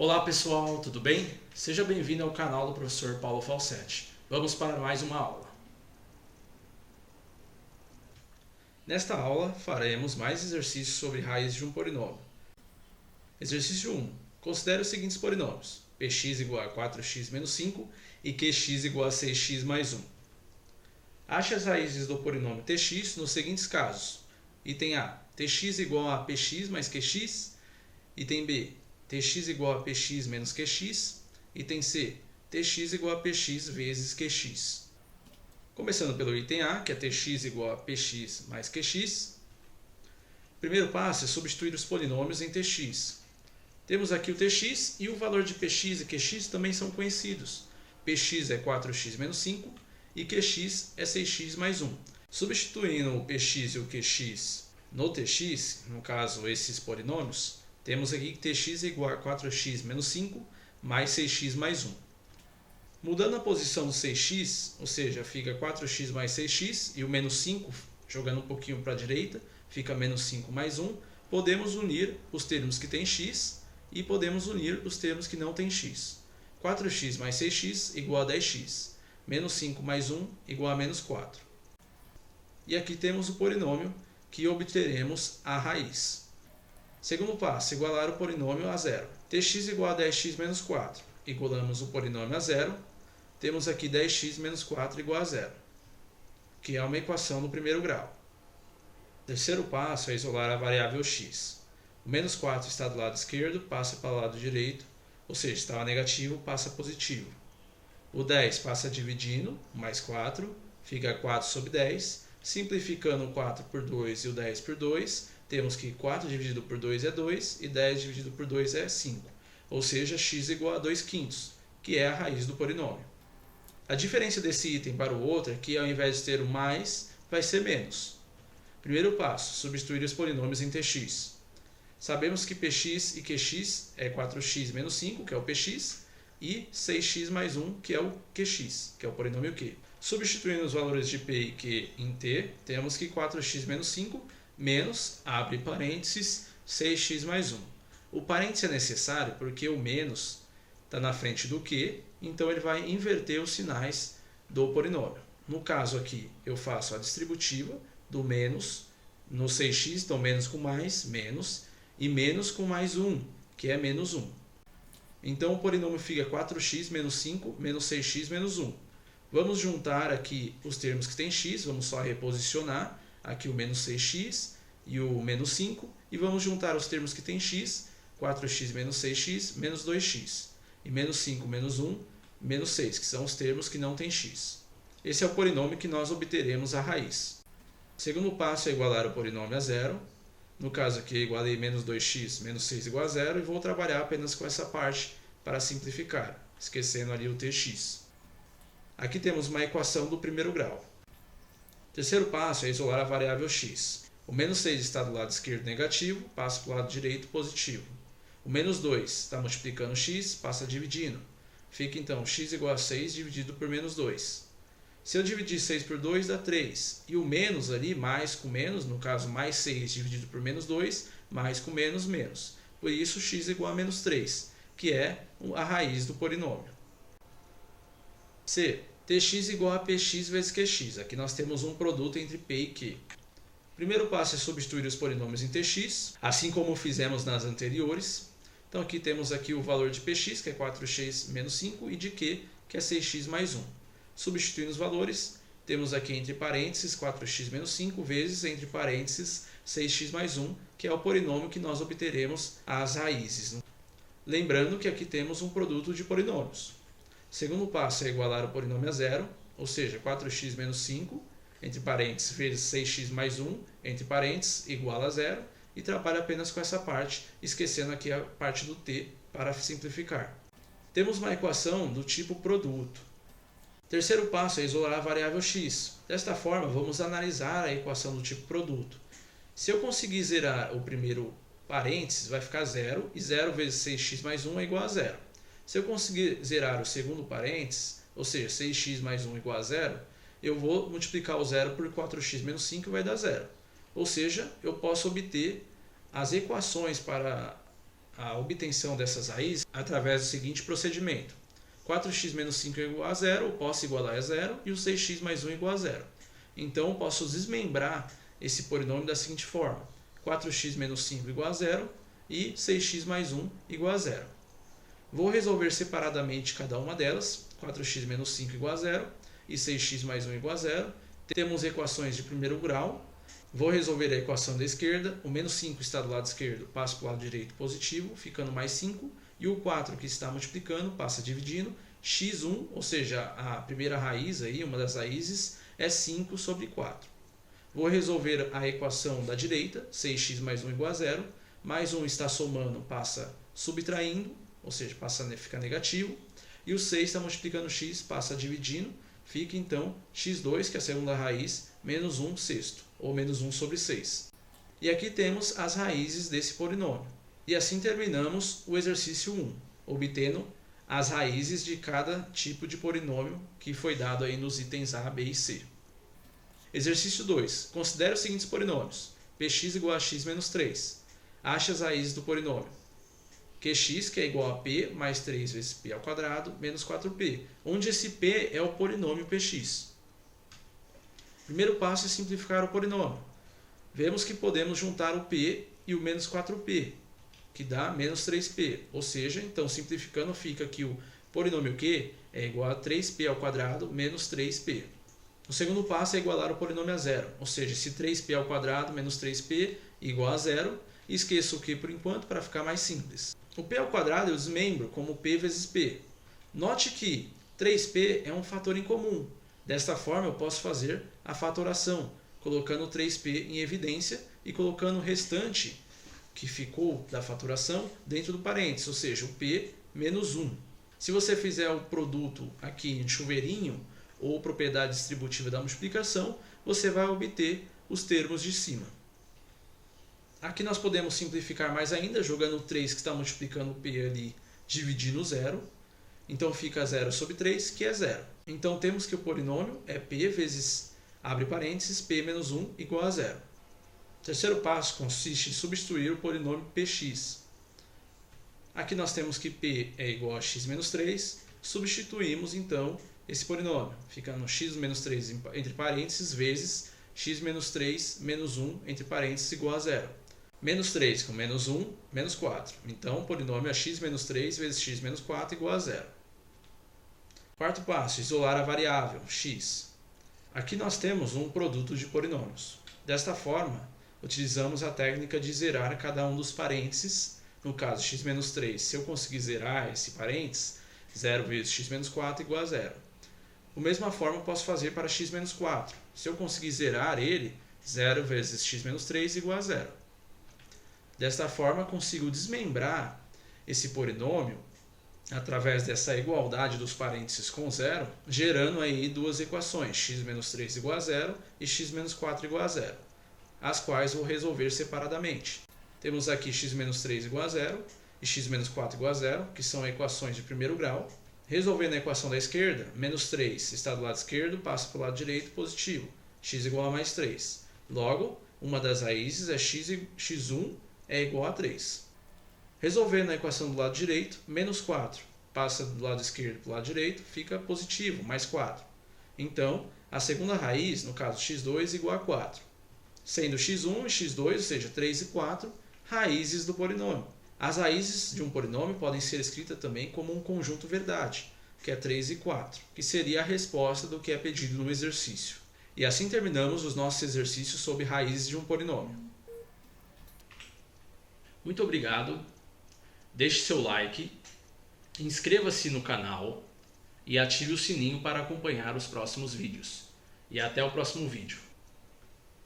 Olá pessoal, tudo bem? Seja bem-vindo ao canal do professor Paulo Falsetti. Vamos para mais uma aula. Nesta aula faremos mais exercícios sobre raízes de um polinômio. Exercício 1. Considere os seguintes polinômios: px igual a 4x menos 5 e qx igual a 6x mais 1. Ache as raízes do polinômio tx nos seguintes casos. Item A. Tx igual a px mais qx. Item B. Tx igual a px menos qx. Item C. Tx igual a px vezes qx. Começando pelo item A, que é tx igual a px mais qx. O primeiro passo é substituir os polinômios em tx. Temos aqui o tx e o valor de px e qx também são conhecidos. Px é 4x menos 5 e qx é 6x mais 1. Substituindo o px e o qx no tx, no caso esses polinômios, temos aqui que tx é igual a 4x menos 5 mais 6x mais 1. Mudando a posição do 6x, ou seja, fica 4x mais 6x e o menos 5, jogando um pouquinho para a direita, fica menos 5 mais 1. Podemos unir os termos que têm x e podemos unir os termos que não têm x. 4x mais 6x igual a 10x. Menos 5 mais 1 igual a menos 4. E aqui temos o polinômio que obteremos a raiz. Segundo passo, igualar o polinômio a zero. Tx igual a 10x menos 4. Igualamos o polinômio a zero. Temos aqui 10x menos 4 igual a zero, que é uma equação do primeiro grau. Terceiro passo é isolar a variável x. O menos 4 está do lado esquerdo, passa para o lado direito, ou seja, estava negativo, passa positivo. O 10 passa dividindo, mais 4, fica 4 sobre 10. Simplificando o 4 por 2 e o 10 por 2, temos que 4 dividido por 2 é 2 e 10 dividido por 2 é 5. Ou seja, x igual a 2 quintos, que é a raiz do polinômio. A diferença desse item para o outro é que ao invés de ter o mais, vai ser menos. Primeiro passo, substituir os polinômios em tx. Sabemos que px e qx é 4x menos 5, que é o px, e 6x mais 1, que é o qx, que é o polinômio q. Substituindo os valores de p e q em t, temos que 4x menos 5 menos, abre parênteses, 6x mais 1. O parênteses é necessário porque o menos está na frente do q, então ele vai inverter os sinais do polinômio. No caso aqui, eu faço a distributiva do menos no 6x, então menos com mais, menos, e menos com mais 1, que é menos 1. Então o polinômio fica 4x menos 5 menos 6x menos 1. Vamos juntar aqui os termos que têm x, vamos só reposicionar aqui o menos 6x e o menos 5, e vamos juntar os termos que têm x, 4x menos 6x menos 2x, e menos 5 menos 1, menos 6, que são os termos que não têm x. Esse é o polinômio que nós obteremos a raiz. O segundo passo é igualar o polinômio a zero. No caso aqui, eu igualei menos 2x menos 6 igual a zero, e vou trabalhar apenas com essa parte para simplificar, esquecendo ali o tx. Aqui temos uma equação do primeiro grau. O terceiro passo é isolar a variável x. O menos 6 está do lado esquerdo negativo, passa para o lado direito positivo. O menos 2 está multiplicando x, passa dividindo. Fica então x igual a 6 dividido por menos 2. Se eu dividir 6 por 2 dá 3. E o menos ali, mais com menos, no caso mais 6 dividido por menos 2, mais com menos, menos. Por isso x igual a menos 3, que é a raiz do polinômio. C. Tx igual a px vezes qx. Aqui nós temos um produto entre p e q. O primeiro passo é substituir os polinômios em tx, assim como fizemos nas anteriores. Então aqui temos aqui o valor de px, que é 4x menos 5, e de q, que é 6x mais 1. Substituindo os valores, temos aqui entre parênteses 4x menos 5 vezes entre parênteses 6x mais 1, que é o polinômio que nós obteremos as raízes. Lembrando que aqui temos um produto de polinômios. Segundo passo é igualar o polinômio a zero, ou seja, 4x menos 5, entre parênteses, vezes 6x mais 1, entre parênteses, igual a zero, e trabalho apenas com essa parte, esquecendo aqui a parte do t para simplificar. Temos uma equação do tipo produto. Terceiro passo é isolar a variável x. Desta forma, vamos analisar a equação do tipo produto. Se eu conseguir zerar o primeiro parênteses, vai ficar zero, e 0 vezes 6x mais 1 é igual a zero. Se eu conseguir zerar o segundo parênteses, ou seja, 6x mais 1 igual a zero, eu vou multiplicar o zero por 4x menos 5 e vai dar zero. Ou seja, eu posso obter as equações para a obtenção dessas raízes através do seguinte procedimento. 4x menos 5 é igual a 0, eu posso igualar a 0, e o 6x mais 1 é igual a 0. Então, eu posso desmembrar esse polinômio da seguinte forma. 4x menos 5 igual a 0 e 6x mais 1 igual a 0. Vou resolver separadamente cada uma delas. 4x menos 5 igual a 0 e 6x mais 1 igual a 0. Temos equações de primeiro grau. Vou resolver a equação da esquerda. O menos 5 está do lado esquerdo, passa para o lado direito positivo, ficando mais 5. E o 4 que está multiplicando, passa dividindo. x1, ou seja, a primeira raiz, aí, uma das raízes, é 5 sobre 4. Vou resolver a equação da direita, 6x mais 1 igual a 0. Mais 1 está somando, passa subtraindo, ou seja, fica negativo. E o 6 está multiplicando x, passa dividindo. Fica então x2, que é a segunda raiz, menos 1 sexto, ou menos 1 sobre 6. E aqui temos as raízes desse polinômio. E assim terminamos o exercício 1, obtendo as raízes de cada tipo de polinômio que foi dado aí nos itens A, B e C. Exercício 2. Considere os seguintes polinômios. Px igual a x menos 3. Ache as raízes do polinômio. Qx, que é igual a p mais 3 vezes p ao quadrado, menos 4p, onde esse p é o polinômio px. Primeiro passo é simplificar o polinômio. Vemos que podemos juntar o p e o menos 4p, que dá menos 3p. Ou seja, então simplificando fica que o polinômio q é igual a 3p ao quadrado menos 3p. O segundo passo é igualar o polinômio a zero, ou seja, se 3p ao quadrado menos 3p igual a zero, esqueço o q por enquanto para ficar mais simples. O p ao quadrado eu desmembro como p vezes p. Note que 3p é um fator incomum. Desta forma eu posso fazer a fatoração, colocando 3p em evidência e colocando o restante que ficou da fatoração dentro do parênteses, ou seja, o p menos 1. Se você fizer o produto aqui em chuveirinho, ou propriedade distributiva da multiplicação, você vai obter os termos de cima. Aqui nós podemos simplificar mais ainda, jogando o 3 que está multiplicando o p ali, dividindo o 0. Então fica 0 sobre 3, que é 0. Então temos que o polinômio é p vezes, abre parênteses, p menos 1 igual a 0. O terceiro passo consiste em substituir o polinômio px. Aqui nós temos que p é igual a x menos 3, substituímos então esse polinômio, ficando x menos 3 entre parênteses vezes x menos 3 menos 1 entre parênteses igual a 0. Menos 3 com menos 1, menos 4. Então o polinômio é x menos 3 vezes x menos 4 igual a 0. Quarto passo, isolar a variável x. Aqui nós temos um produto de polinômios. Desta forma, utilizamos a técnica de zerar cada um dos parênteses. No caso x menos 3, se eu conseguir zerar esse parênteses, 0 vezes x menos 4 igual a 0. Da mesma forma eu posso fazer para x menos 4. Se eu conseguir zerar ele, 0 vezes x menos 3 igual a 0. Desta forma, consigo desmembrar esse polinômio através dessa igualdade dos parênteses com 0, gerando aí duas equações, x menos 3 igual a 0 e x menos 4 igual a 0, as quais vou resolver separadamente. Temos aqui x menos 3 igual a 0 e x menos 4 igual a 0, que são equações de primeiro grau. Resolvendo a equação da esquerda, menos 3 está do lado esquerdo, passa para o lado direito, positivo. X igual a mais 3. Logo, uma das raízes é x1 é igual a 3. Resolvendo a equação do lado direito, menos 4 passa do lado esquerdo para o lado direito, fica positivo, mais 4. Então, a segunda raiz, no caso x2, igual a 4. Sendo x1 e x2, ou seja, 3 e 4, raízes do polinômio. As raízes de um polinômio podem ser escritas também como um conjunto verdade, que é 3 e 4, que seria a resposta do que é pedido no exercício. E assim terminamos os nossos exercícios sobre raízes de um polinômio. Muito obrigado, deixe seu like, inscreva-se no canal e ative o sininho para acompanhar os próximos vídeos. E até o próximo vídeo.